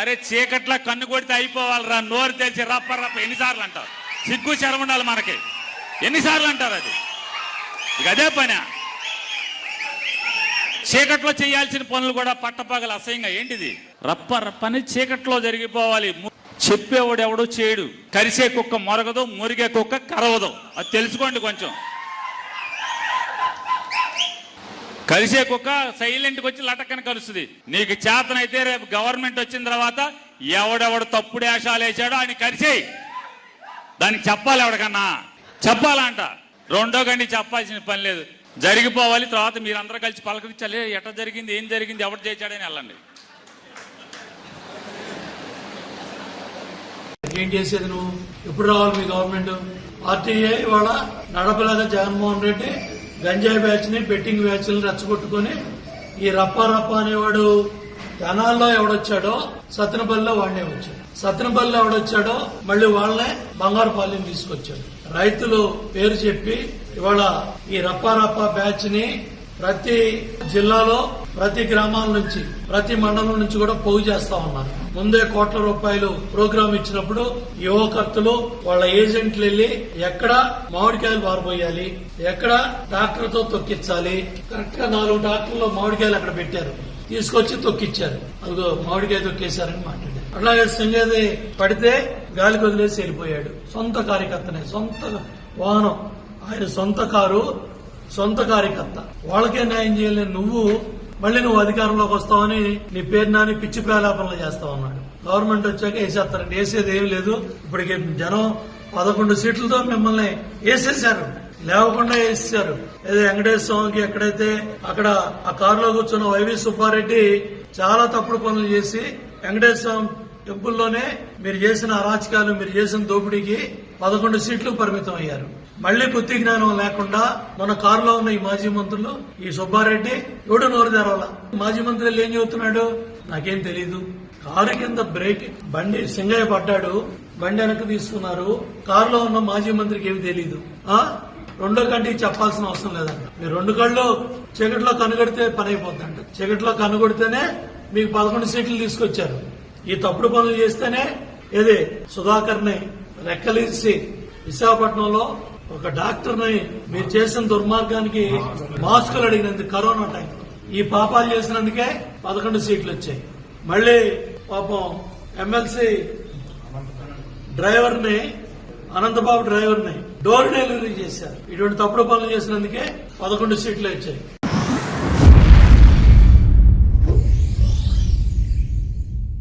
అరే చీకట్లా కన్ను కొడితే అయిపోవాలరా, నోరు తెరిచి రప్ప రప్ప ఎన్నిసార్లు అంటారు? సిగ్గు శరం ఉండాలి మనకి. ఎన్నిసార్లు అంటారు? అది ఇక అదే పని. చీకట్లో చేయాల్సిన పనులు కూడా పట్టపగలు అసహ్యంగా. ఏంటిది? రప్ప రప్పని చీకట్లో జరిగిపోవాలి. చెప్పేవాడు ఎవడో చేయడు. కరిసే కుక్క మొరగదు, మురిగే కుక్క కరవదు. అది తెలుసుకోండి కొంచెం. కలిసే కుక్క సైలెంట్కి వచ్చి లటక్కని కలుస్తుంది. నీకు చేతనైతే రేపు గవర్నమెంట్ వచ్చిన తర్వాత ఎవడెవడు తప్పుడు వేషాలు వేసాడో ఆయన కరిసేయి. దానికి చెప్పాలి, ఎవడికన్నా చెప్పాలంట. రెండో గండి చెప్పాల్సిన పని లేదు. జరిగిపోవాలి. తర్వాత మీరందరూ కలిసి పలకరించాలి. ఎట్లా జరిగింది, ఏం జరిగింది, ఎవడు చేశాడని వెళ్ళండి. ఏం చేసేది నువ్వు? ఎప్పుడు రావాలి మీ గవర్నమెంట్? పార్టీయే ఇవాళ నడపలేదా జగన్మోహన్ రెడ్డి? గంజాయి బ్యాచ్ ని, బెట్టింగ్ బ్యాచ్ ని రెచ్చగొట్టుకుని ఈ రప్ప రప్ప అనేవాడు తెనాల్లో ఎవడొచ్చాడో సత్తెనపల్లిలో వాడినే వచ్చాడు. సత్తెనపల్లిలో ఎవడొచ్చాడో మళ్ళీ వాళ్ళనే బంగారుపాలెం తీసుకొచ్చాడు. రైతులు పేరు చెప్పి ఇవాళ ఈ రప్ప రప్ప బ్యాచ్ ని ప్రతి జిల్లాలో, ప్రతి గ్రామాల నుంచి, ప్రతి మండలం నుంచి కూడా పోగు చేస్తా ఉన్నారు. ముందే కోట్ల రూపాయలు ప్రోగ్రాం ఇచ్చినప్పుడు యువకర్తలు వాళ్ళ ఏజెంట్లు వెళ్లి ఎక్కడ మామిడికాయలు పారబోయాలి, ఎక్కడ ట్రాక్టర్ తో తొక్కించాలి, కరెక్ట్ గా 4 ట్రాక్టర్లో మామిడికాయలు అక్కడ పెట్టారు, తీసుకొచ్చి తొక్కిచ్చారు. అదిగో మామిడికాయ తొక్కేశారని మాట్లాడారు. అట్లాగే సంజయ్ పడితే గాలికి వదిలేసి వెళ్ళిపోయాడు. సొంత కార్యకర్తనే, సొంత వాహనం, ఆయన సొంత కారు, సొంత కార్యకర్త. వాళ్ళకే న్యాయం చేయలేని నువ్వు మళ్ళీ నువ్వు అధికారంలోకి వస్తావని నీ పేరు నాని పిచ్చి ప్రలాపనలు చేస్తా ఉన్నాడు. గవర్నమెంట్ వచ్చాక వేసేస్తారండి. వేసేది ఏం లేదు. ఇప్పటికి జనం 11 సీట్లతో మిమ్మల్ని వేసేశారు, లేవకుండా వేసేశారు. ఏదో వెంకటేశ్వర స్వామికి ఎక్కడైతే అక్కడ ఆ కారులో కూర్చున్న వైవి సుబ్బారెడ్డి చాలా తప్పుడు పనులు చేసి వెంకటేశ్వర స్వామి టెంపుల్లోనే మీరు చేసిన అరాచకాలు, మీరు చేసిన దోపిడీకి 11 సీట్లు పరిమితం అయ్యారు. మళ్లీ బుద్ధి జ్ఞానం లేకుండా మన కారులో ఉన్న ఈ మాజీ మంత్రులు, ఈ సుబ్బారెడ్డి ఎవడు నోరు తెరవాల. మాజీ మంత్రులు ఏం చెబుతున్నాడు? నాకేం తెలీదు. కారు కింద బ్రేక్, బండి సింగయ్య పడ్డాడు, బండి వెనక్కి తీసుకున్నారు. కారులో ఉన్న మాజీ మంత్రికి ఏమి తెలీదు. రెండో కంటికి చెప్పాల్సిన అవసరం లేదంట. మీరు 2 కళ్ళు చీకట్లో కనుగొడితే పని అయిపోద్దంట. చీకట్లో కనుగొడితేనే మీకు 11 సీట్లు తీసుకొచ్చారు. ఈ తప్పుడు పనులు చేస్తేనే ఏది సుధాకర్ ని రెక్కలిసి విశాఖపట్నంలో ఒక డాక్టర్ ని మీరు చేసిన దుర్మార్గానికి మాస్కులు అడిగినందుకు కరోనా టైం ఈ పాపాలు చేసినందుకే 11 సీట్లు వచ్చాయి. మళ్లీ పాపం ఎమ్మెల్సీ డ్రైవర్ ని, అనంతబాబు డ్రైవర్ ని డోర్ డెలివరీ చేశారు. ఇటువంటి తప్పుడు పనులు చేసినందుకే 11 సీట్లు వచ్చాయి.